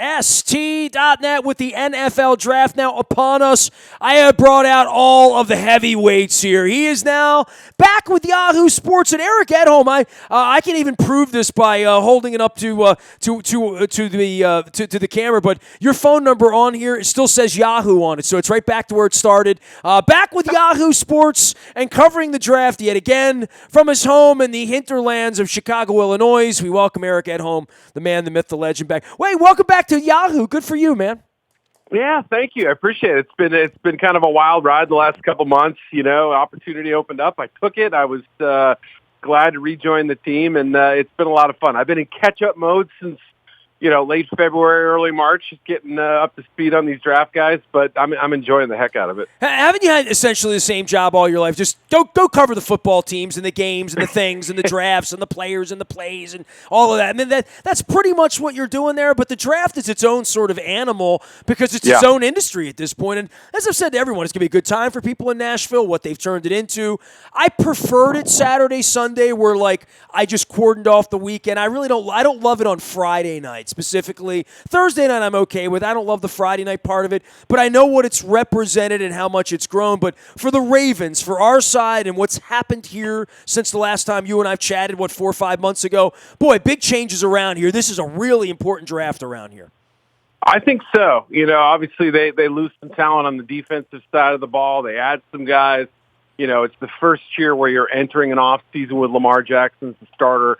ST.net with the NFL draft now upon us. I have brought out all of the heavyweights here. He is now back with Yahoo Sports, and Eric Edholm. I can even prove this by holding it up to the camera. But your phone number on here, it still says Yahoo on it, so it's right back to where it started. Back with Yahoo Sports and covering the draft yet again from his home in the hinterlands of Chicago, Illinois. We welcome Eric Edholm, the man, the myth, the legend, back. Wait, welcome back to Yahoo. Good for you, man. Yeah, thank you. I appreciate it. It's been kind of a wild ride the last couple months. You know, opportunity opened up. I took it. I was glad to rejoin the team, and it's been a lot of fun. I've been in catch-up mode since, late February, early March, just getting up to speed on these draft guys, but I'm enjoying the heck out of it. Haven't you had essentially the same job all your life? Just go cover the football teams and the games and the things and the drafts and the players and the plays and all of that. I mean, that's pretty much what you're doing there, but the draft is its own sort of animal because it's its own industry at this point. And as I've said to everyone, it's going to be a good time for people in Nashville, what they've turned it into. I preferred it Saturday, Sunday, where I just cordoned off the weekend. I don't love it on Friday nights. Specifically, Thursday night I'm okay with. I don't love the Friday night part of it, but I know what it's represented and how much it's grown. But for the Ravens, for our side and what's happened here since the last time you and I've chatted, 4 or 5 months ago, boy, big changes around here. This is a really important draft around here. I think so. Obviously they lose some talent on the defensive side of the ball. They add some guys. It's the first year where you're entering an off season with Lamar Jackson as the starter.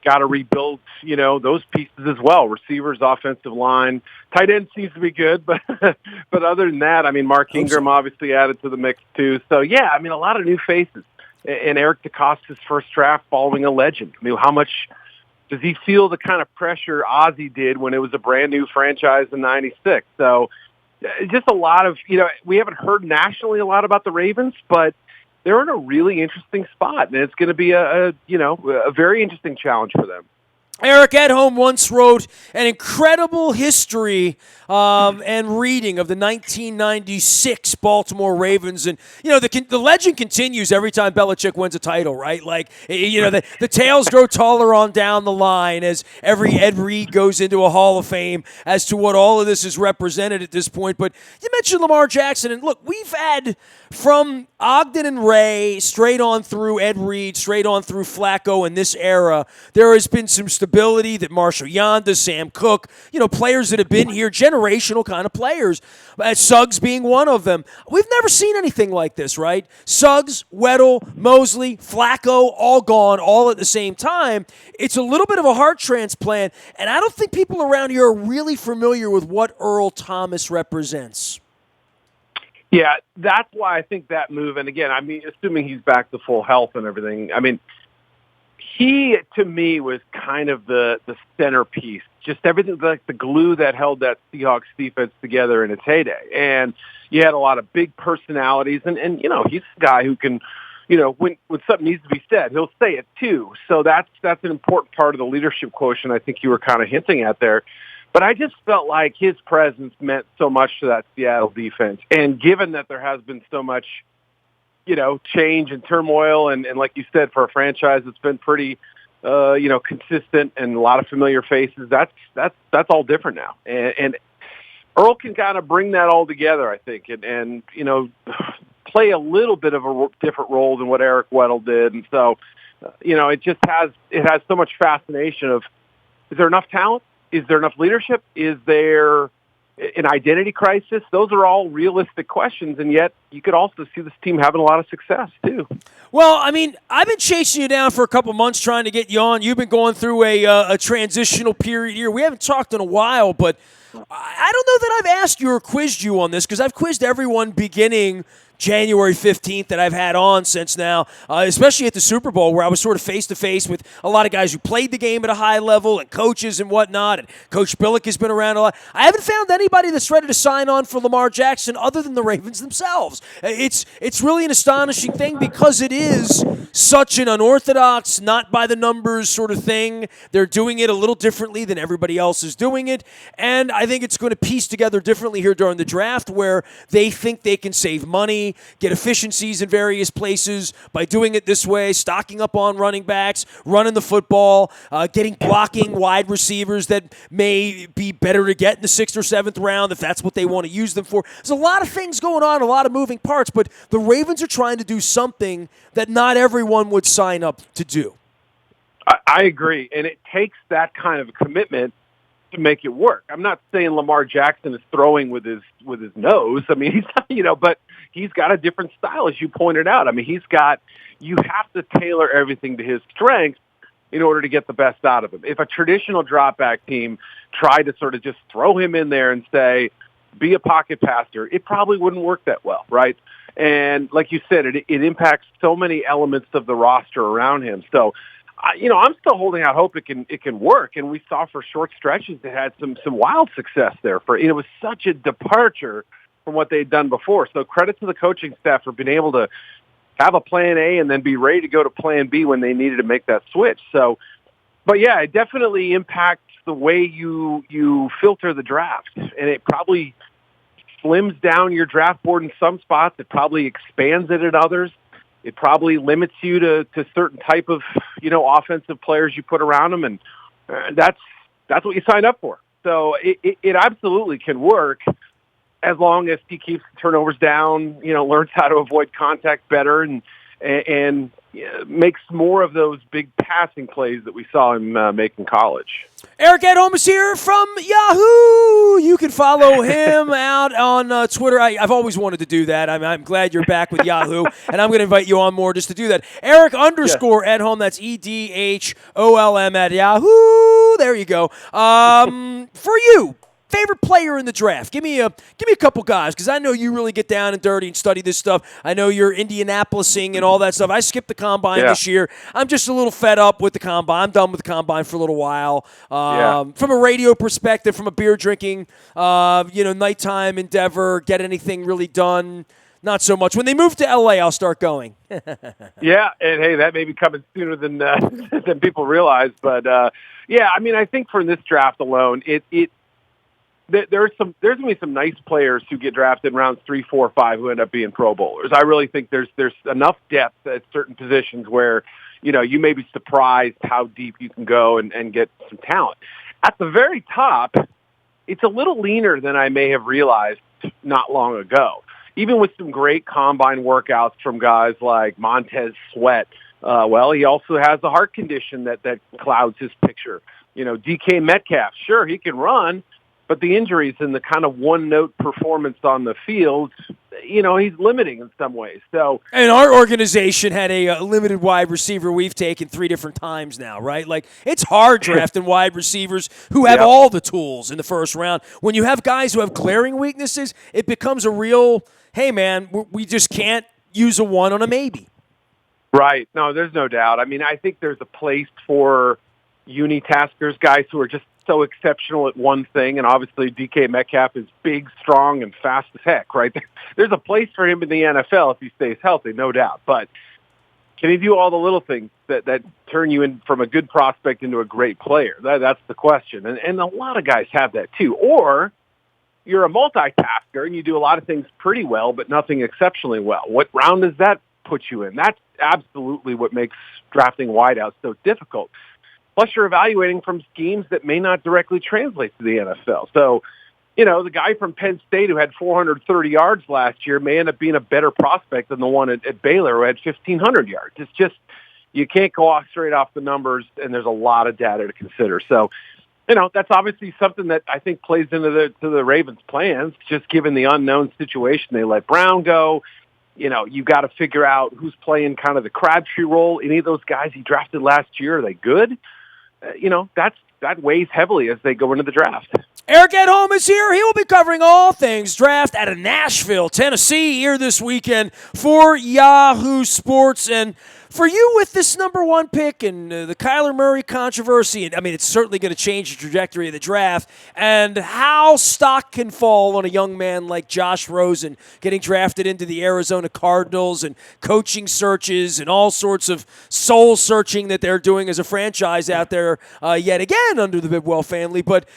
Got to rebuild, those pieces as well. Receivers, offensive line, tight end seems to be good, but other than that, Mark Ingram obviously added to the mix too. So yeah, a lot of new faces. And Eric DeCosta's first draft following a legend. How much does he feel the kind of pressure Ozzie did when it was a brand new franchise in '96? So just a lot of, we haven't heard nationally a lot about the Ravens, but they're in a really interesting spot, and it's going to be a very interesting challenge for them. Eric Edholm once wrote an incredible history and reading of the 1996 Baltimore Ravens. And, the legend continues every time Belichick wins a title, right? The tales grow taller on down the line as every Ed Reed goes into a Hall of Fame as to what all of this is represented at this point. But you mentioned Lamar Jackson, and look, we've had from Ogden and Ray straight on through Ed Reed, straight on through Flacco in this era, there has been some stability that Marshall Yanda, Sam Cook, players that have been here, generational kind of players, Suggs being one of them. We've never seen anything like this, right? Suggs, Weddle, Mosley, Flacco, all gone, all at the same time. It's a little bit of a heart transplant, and I don't think people around here are really familiar with what Earl Thomas represents. Yeah, that's why I think that move, and again, assuming he's back to full health and everything, he, to me, was kind of the centerpiece, just everything, like the glue that held that Seahawks defense together in its heyday. And you had a lot of big personalities, and he's a guy who can, when something needs to be said, he'll say it too. So that's an important part of the leadership quotient I think you were kind of hinting at there. But I just felt like his presence meant so much to that Seattle defense. And given that there has been so much, change and turmoil, and like you said, for a franchise that's been pretty, consistent and a lot of familiar faces, that's all different now. And Earl can kind of bring that all together, I think, and play a little bit of a different role than what Eric Weddle did. And so, it has so much fascination of, is there enough talent? Is there enough leadership? Is there an identity crisis? Those are all realistic questions, and yet you could also see this team having a lot of success, too. Well, I've been chasing you down for a couple months trying to get you on. You've been going through a transitional period here. We haven't talked in a while, but I don't know that I've asked you or quizzed you on this, because I've quizzed everyone beginning January 15th that I've had on since now, especially at the Super Bowl, where I was sort of face-to-face with a lot of guys who played the game at a high level and coaches and whatnot, and Coach Billick has been around a lot. I haven't found anybody that's ready to sign on for Lamar Jackson other than the Ravens themselves. It's really an astonishing thing because it is such an unorthodox, not-by-the-numbers sort of thing. They're doing it a little differently than everybody else is doing it, and I think it's going to piece together differently here during the draft, where they think they can save money. money, get efficiencies in various places by doing it this way, stocking up on running backs, running the football, getting blocking wide receivers that may be better to get in the 6th or 7th round if that's what they want to use them for. There's a lot of things going on, a lot of moving parts, but the Ravens are trying to do something that not everyone would sign up to do. I agree, and it takes that kind of commitment to make it work. I'm not saying Lamar Jackson is throwing with his nose. I mean, but he's got a different style, as you pointed out. I mean, you have to tailor everything to his strengths in order to get the best out of him. If a traditional drop-back team tried to sort of just throw him in there and say, be a pocket passer, it probably wouldn't work that well, right? And like you said, it impacts so many elements of the roster around him. So, I'm still holding out hope it can work. And we saw for short stretches it had some wild success there. It was such a departure from what they'd done before. So credit to the coaching staff for being able to have a plan A and then be ready to go to plan B when they needed to make that switch. So, but yeah, it definitely impacts the way you filter the draft, and it probably slims down your draft board in some spots. It probably expands it at others. It probably limits you to certain type of, offensive players you put around them, and that's what you signed up for. So it absolutely can work as long as he keeps the turnovers down, learns how to avoid contact better, and makes more of those big passing plays that we saw him make in college. Eric Edholm is here from Yahoo. You can follow him out on Twitter. I've always wanted to do that. I'm glad you're back with Yahoo, and I'm going to invite you on more just to do that. Eric _Edholm, that's EDHOLM at Yahoo. There you go. For you, favorite player in the draft? Give me a couple guys, because I know you really get down and dirty and study this stuff. I know you're Indianapolising and all that stuff. I skipped the combine this year. I'm just a little fed up with the combine. I'm done with the combine for a little while. From a radio perspective, from a beer drinking, nighttime endeavor, get anything really done? Not so much. When they move to LA, I'll start going. Yeah, and hey, that may be coming sooner than than people realize. But I think for this draft alone, there's going to be some nice players who get drafted in rounds 3, 4, 5 who end up being Pro Bowlers. I really think there's enough depth at certain positions where, you may be surprised how deep you can go and get some talent. At the very top, it's a little leaner than I may have realized not long ago. Even with some great combine workouts from guys like Montez Sweat, he also has a heart condition that clouds his picture. DK Metcalf, sure, he can run, but the injuries and the kind of one-note performance on the field, he's limiting in some ways. So, and our organization had a limited wide receiver we've taken 3 different times now, right? Like, it's hard drafting wide receivers who have all the tools in the first round. When you have guys who have glaring weaknesses, it becomes a real, hey, man, we just can't use a one on a maybe. Right. No, there's no doubt. I mean, I think there's a place for unitaskers, guys who are just so exceptional at one thing, and obviously DK Metcalf is big, strong, and fast as heck, right? There's a place for him in the NFL if he stays healthy, no doubt. But can he do all the little things that turn you in from a good prospect into a great player? That's the question. And a lot of guys have that too. Or you're a multitasker and you do a lot of things pretty well, but nothing exceptionally well. What round does that put you in? That's absolutely what makes drafting wideouts so difficult. Plus, you're evaluating from schemes that may not directly translate to the NFL. So, the guy from Penn State who had 430 yards last year may end up being a better prospect than the one at Baylor who had 1,500 yards. It's just, you can't go off straight off the numbers, and there's a lot of data to consider. So, that's obviously something that I think plays into the Ravens' plans, just given the unknown situation. They let Brown go. You've got to figure out who's playing kind of the Crabtree role. Any of those guys he drafted last year, are they good? That weighs heavily as they go into the draft. Eric Edholm is here. He will be covering all things draft out of Nashville, Tennessee, here this weekend for Yahoo Sports. And for you with this number 1 pick and the Kyler Murray controversy, it's certainly going to change the trajectory of the draft, and how stock can fall on a young man like Josh Rosen getting drafted into the Arizona Cardinals, and coaching searches and all sorts of soul searching that they're doing as a franchise out there yet again under the Bidwell family. But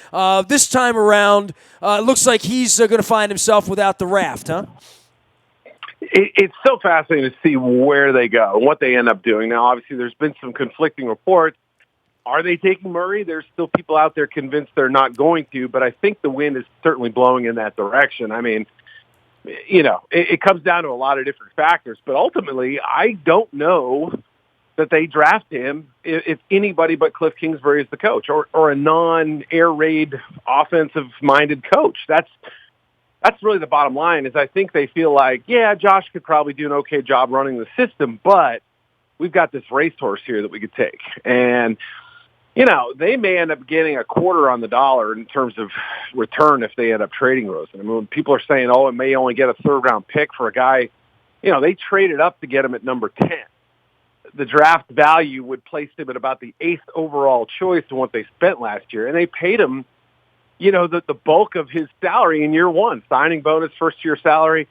this time around, it looks like he's going to find himself without the raft, huh? It's so fascinating to see where they go and what they end up doing. Now, obviously, there's been some conflicting reports. Are they taking Murray? There's still people out there convinced they're not going to, but I think the wind is certainly blowing in that direction. I mean, it comes down to a lot of different factors, but ultimately, I don't know that they draft him if anybody but Cliff Kingsbury is the coach or a non-air raid offensive-minded coach. That's really the bottom line. Is I think they feel like, yeah, Josh could probably do an okay job running the system, but we've got this racehorse here that we could take. And, they may end up getting a quarter on the dollar in terms of return if they end up trading Rosen. I mean, when people are saying, it may only get a third-round pick for a guy, they traded up to get him at number 10. The draft value would place him at about the 8th overall choice in what they spent last year. And they paid him, the bulk of his salary in year one, signing bonus, first-year salary.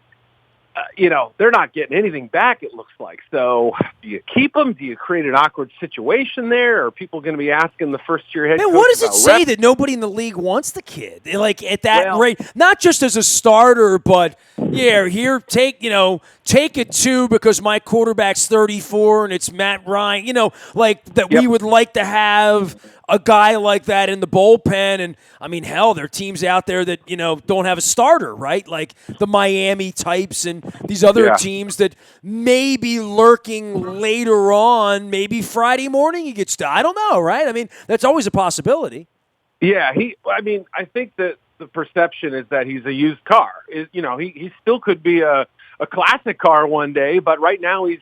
They're not getting anything back, it looks like. So do you keep him? Do you create an awkward situation there? Are people going to be asking the first-year head coach what does it say reps? that nobody in the league wants the kid? Like, at that rate, not just as a starter, but, here, take it too because my quarterback's 34 and it's Matt Ryan. We would like to have a guy like that in the bullpen. And, I mean, hell, there are teams out there that, don't have a starter, right? Like the Miami types and these other teams that may be lurking later on. Maybe Friday morning he gets to. I don't know, right? I mean, that's always a possibility. Yeah, I think that the perception is that he's a used car. He still could be a classic car one day, but right now he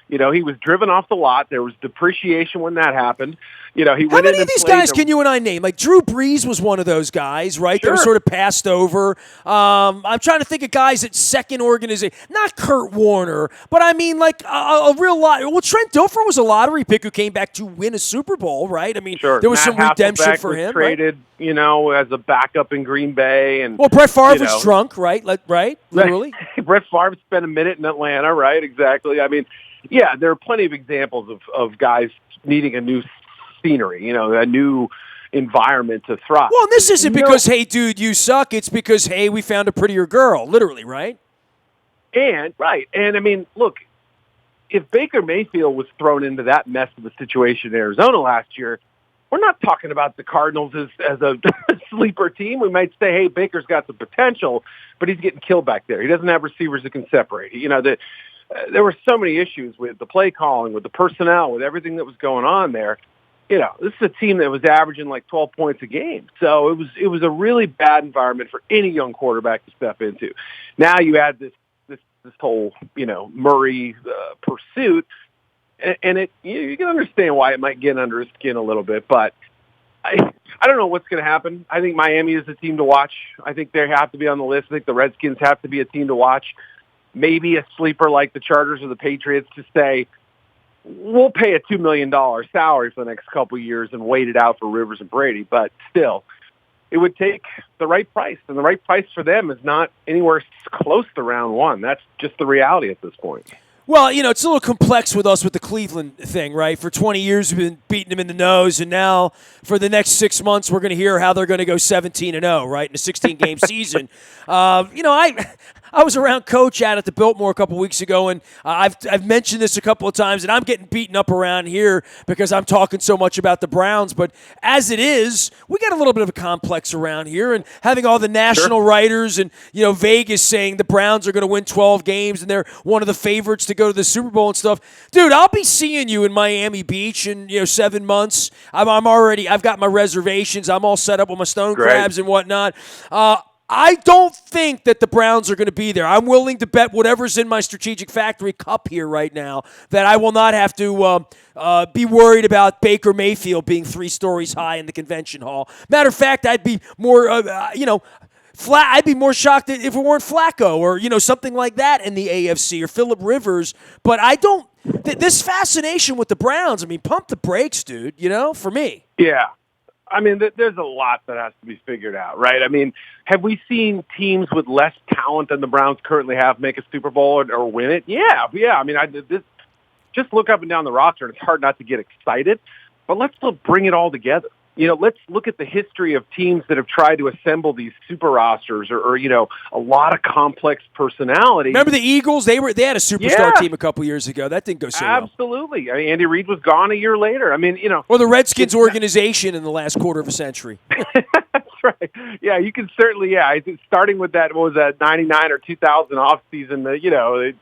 was driven off the lot. There was depreciation when that happened. How many of these guys can you and I name? Like Drew Brees was one of those guys, right? Sure. That was sort of passed over. I'm trying to think of guys at second organization. Not Kurt Warner, but I mean like a real lot. Well, Trent Dilfer was a lottery pick who came back to win a Super Bowl, right? I mean, sure. There was Matt some redemption Hasselbeck for was him. Traded, right? As a backup in Green Bay, and Brett Favre was drunk, right? Right, literally. Brett Favre spent a minute in Atlanta, right? Exactly. I mean, yeah, there are plenty of examples of guys needing a new scenery, a new environment to thrive. Well, and this isn't because, hey, dude, you suck. It's because, hey, we found a prettier girl, literally, right? And I mean, look, if Baker Mayfield was thrown into that mess of a situation in Arizona last year, we're not talking about the Cardinals as a sleeper team. We might say, hey, Baker's got the potential, but he's getting killed back there. He doesn't have receivers that can separate. There were so many issues with the play calling, with the personnel, with everything that was going on there. This is a team that was averaging like 12 points a game. So it was a really bad environment for any young quarterback to step into. Now you add this whole, Murray pursuit, and you can understand why it might get under his skin a little bit, but I don't know what's going to happen. I think Miami is a team to watch. I think they have to be on the list. I think the Redskins have to be a team to watch. Maybe a sleeper like the Chargers or the Patriots to say, we'll pay a $2 million salary for the next couple of years and wait it out for Rivers and Brady. But still, it would take the right price, and the right price for them is not anywhere close to round one. That's just the reality at this point. Well, it's a little complex with us with the Cleveland thing, right? For 20 years, we've been beating them in the nose, and now for the next 6 months, we're going to hear how they're going to go 17-0, right, in a 16-game season. I was around Coach at the Biltmore a couple weeks ago, and I've mentioned this a couple of times, and I'm getting beaten up around here because I'm talking so much about the Browns. But as it is, we got a little bit of a complex around here, and having all the national writers and Vegas saying the Browns are going to win 12 games and they're one of the favorites to go to the Super Bowl and stuff. Dude, I'll be seeing you in Miami Beach in 7 months. I've got my reservations. I'm all set up with my stone crabs and whatnot. I don't think that the Browns are going to be there. I'm willing to bet whatever's in my strategic factory cup here right now that I will not have to be worried about Baker Mayfield being 3 stories high in the convention hall. Matter of fact, I'd be more, I'd be more shocked if it weren't Flacco or something like that in the AFC or Phillip Rivers. But I don't. This fascination with the Browns. I mean, pump the brakes, dude. For me. Yeah. I mean, there's a lot that has to be figured out, right? I mean, have we seen teams with less talent than the Browns currently have make a Super Bowl or win it? Yeah. I mean, just look up and down the roster, and it's hard not to get excited. But let's still bring it all together. let's look at the history of teams that have tried to assemble these super rosters or a lot of complex personalities. Remember the Eagles? They had a superstar team a couple years ago. That didn't go so well. Absolutely. I mean, Andy Reid was gone a year later. I mean, Or the Redskins organization in the last quarter of a century. That's right. Yeah, you can certainly, I think starting with that, what was that, 99 or 2000 offseason,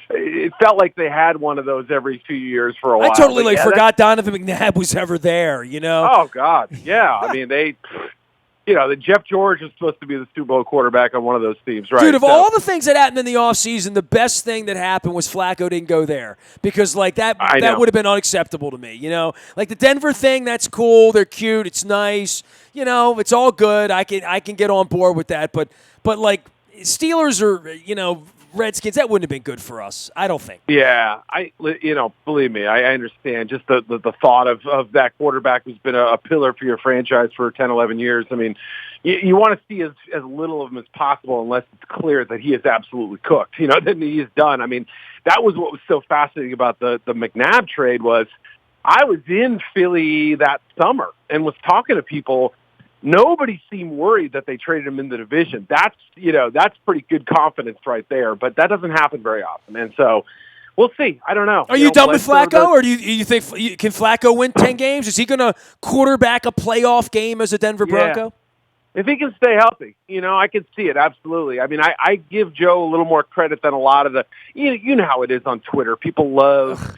it felt like they had one of those every few years for a while. I totally forgot Donovan McNabb was ever there, Oh, God. Yeah. I mean, the Jeff George is supposed to be the Super Bowl quarterback on one of those teams, right? Dude, of all the things that happened in the offseason, the best thing that happened was Flacco didn't go there because, that would have been unacceptable to me, Like the Denver thing, that's cool. They're cute. It's nice. It's all good. I can get on board with that. But Steelers or, Redskins, that wouldn't have been good for us, I don't think. Yeah, believe me, I understand. Just the thought of that quarterback who's been a pillar for your franchise for 10, 11 years. I mean, you want to see as little of him as possible unless it's clear that he is absolutely cooked, then he is done. I mean, that was what was so fascinating about the McNabb trade was I was in Philly that summer and was talking to people. Nobody seemed worried that they traded him in the division. That's pretty good confidence right there, but that doesn't happen very often. And so we'll see. I don't know. Are you done with Flacco, or do you think can Flacco win 10 games? Is he going to quarterback a playoff game as a Denver Bronco? If he can stay healthy, I can see it. Absolutely. I mean, I give Joe a little more credit than a lot of the, you know how it is on Twitter. People love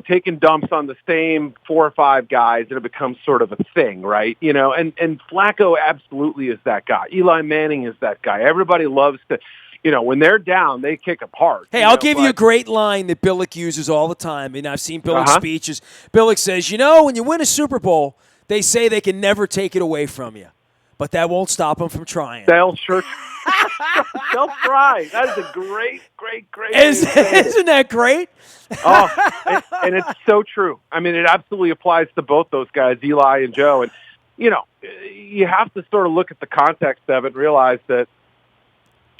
taking dumps on the same 4 or 5 guys, and it becomes sort of a thing, right? And Flacco absolutely is that guy. Eli Manning is that guy. Everybody loves to, when they're down, they kick apart. Hey, I'll give you a great line that Billick uses all the time, and I've seen Billick's speeches. Billick says, when you win a Super Bowl, they say they can never take it away from you, but that won't stop them from trying. They'll try. That is a great. Isn't that great? And it's so true. I mean, it absolutely applies to both those guys, Eli and Joe. And, you have to sort of look at the context of it and realize that,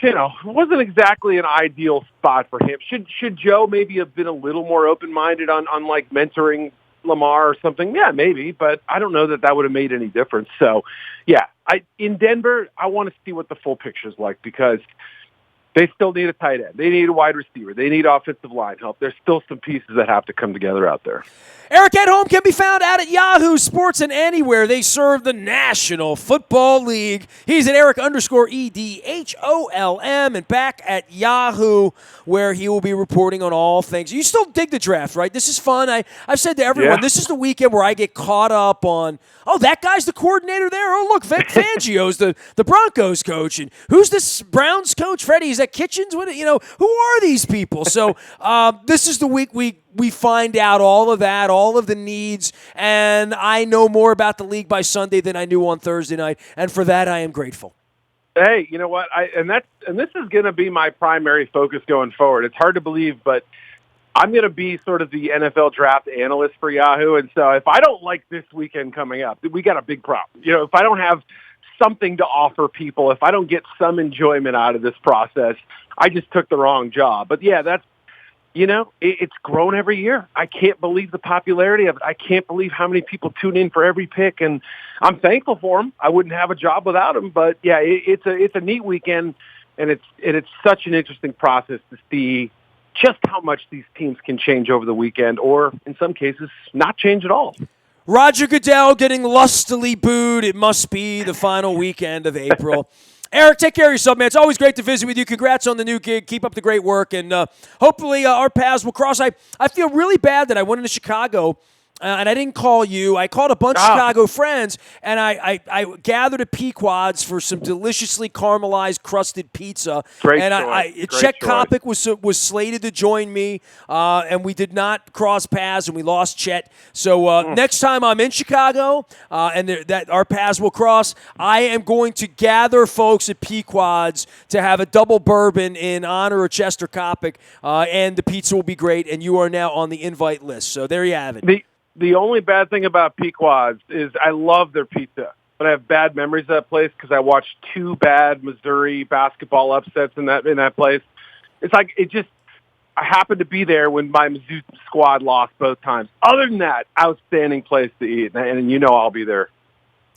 it wasn't exactly an ideal spot for him. Should Joe maybe have been a little more open-minded on mentoring Lamar or something? Yeah, maybe, but I don't know that would have made any difference. So, yeah, in Denver, I want to see what the full picture is like because they still need a tight end. They need a wide receiver. They need offensive line help. There's still some pieces that have to come together out there. Eric Edholm can be found out at Yahoo Sports and anywhere they serve the National Football League. He's at Eric_EDHOLM and back at Yahoo where he will be reporting on all things. You still dig the draft, right? This is fun. I've said to everyone, This is the weekend where I get caught up on, that guy's the coordinator there. Oh, look, Vic Fangio's the Broncos coach. And who's this Browns coach? Freddie, is that Kitchens? Who are these people? So this is the week we find out all of that, all of the needs, and I know more about the league by Sunday than I knew on Thursday night, and for that I am grateful. Hey, you know what? And this is going to be my primary focus going forward. It's hard to believe, but I'm going to be sort of the NFL draft analyst for Yahoo, and so if I don't like this weekend coming up, we got a big problem. If I don't have something to offer people, if I don't get some enjoyment out of this process, I just took the wrong job. But yeah, that's, it's grown every year. I can't believe the popularity of it. I can't believe how many people tune in for every pick, and I'm thankful for them. I wouldn't have a job without them. But yeah, it's a neat weekend, and it's such an interesting process to see just how much these teams can change over the weekend, or in some cases, not change at all. Roger Goodell getting lustily booed. It must be the final weekend of April. Eric, take care of yourself, man. It's always great to visit with you. Congrats on the new gig. Keep up the great work, and hopefully our paths will cross. I feel really bad that I went into Chicago and I didn't call you. I called a bunch of Chicago friends, and I gathered at Pequod's for some deliciously caramelized crusted pizza. Great and Chet Kopic was slated to join me, and we did not cross paths, and we lost Chet. So next time I'm in Chicago, and that our paths will cross, I am going to gather folks at Pequod's to have a double bourbon in honor of Chester Kopic, and the pizza will be great, and you are now on the invite list. So there you have it. The only bad thing about Pequod's is I love their pizza, but I have bad memories of that place because I watched 2 bad Missouri basketball upsets in that place. It's like I happened to be there when my Mizzou squad lost both times. Other than that, outstanding place to eat, and you know I'll be there.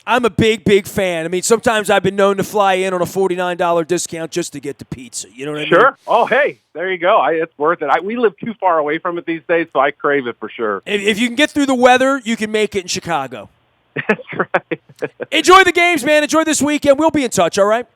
I'm a big, big fan. I mean, sometimes I've been known to fly in on a $49 discount just to get the pizza. You know what I mean? Sure. Oh, hey, there you go. It's worth it. We live too far away from it these days, so I crave it for sure. If you can get through the weather, you can make it in Chicago. That's right. Enjoy the games, man. Enjoy this weekend. We'll be in touch, all right?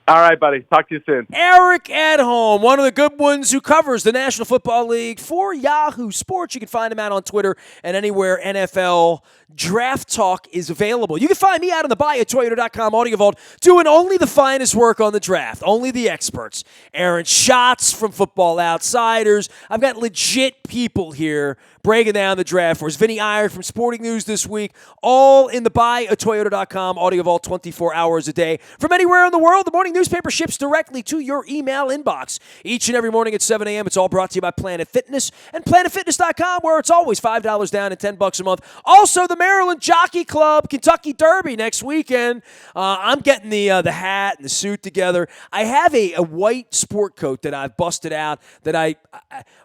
All right, buddy. Talk to you soon. Eric Edholm, one of the good ones who covers the National Football League for Yahoo Sports. You can find him out on Twitter and anywhere NFL Draft Talk is available. You can find me out on the buyatoyota.com audio vault doing only the finest work on the draft, only the experts. Aaron Schatz from Football Outsiders. I've got legit people here breaking down the draft for us. Vinny Iyer from Sporting News this week, all in the buyatoyota.com audio vault 24 hours a day. From anywhere in the world, the morning newspaper ships directly to your email inbox each and every morning at 7 a.m. It's all brought to you by Planet Fitness and PlanetFitness.com, where it's always $5 down and $10 a month. Also, the Maryland Jockey Club Kentucky Derby next weekend. I'm getting the hat and the suit together. I have a white sport coat that I've busted out that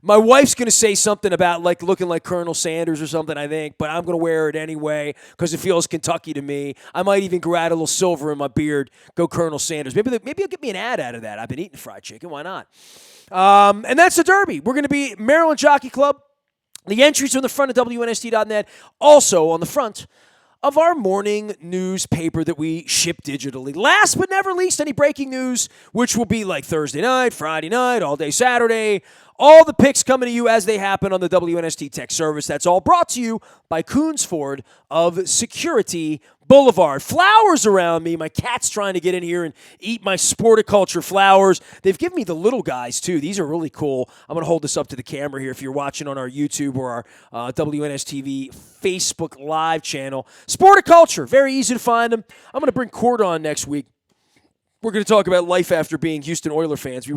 my wife's going to say something about like looking like Colonel Sanders or something, I think, but I'm going to wear it anyway because it feels Kentucky to me. I might even grow out a little silver in my beard, go Colonel Sanders. Maybe you'll get me an ad out of that. I've been eating fried chicken. Why not? And that's the Derby. We're going to be Maryland Jockey Club. The entries are on the front of WNST.net. Also on the front of our morning newspaper that we ship digitally. Last but never least, any breaking news, which will be like Thursday night, Friday night, all day Saturday. All the picks coming to you as they happen on the WNST Tech Service. That's all brought to you by Coons Ford of Security Boulevard. Flowers around me. My cat's trying to get in here and eat my sporticulture flowers. They've given me the little guys, too. These are really cool. I'm going to hold this up to the camera here if you're watching on our YouTube or our WNSTV Facebook Live channel. Sporticulture, very easy to find them. I'm going to bring Cord on next week. We're going to talk about life after being Houston Oiler fans.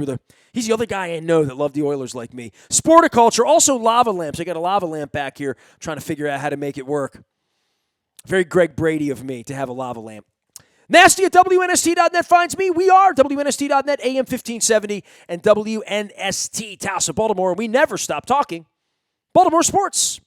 He's the other guy I know that loved the Oilers like me. Sporticulture, also lava lamps. I got a lava lamp back here trying to figure out how to make it work. Very Greg Brady of me to have a lava lamp. Nasty at WNST.net finds me. We are WNST.net, AM 1570, and WNST, Taos of Baltimore. And we never stop talking Baltimore sports.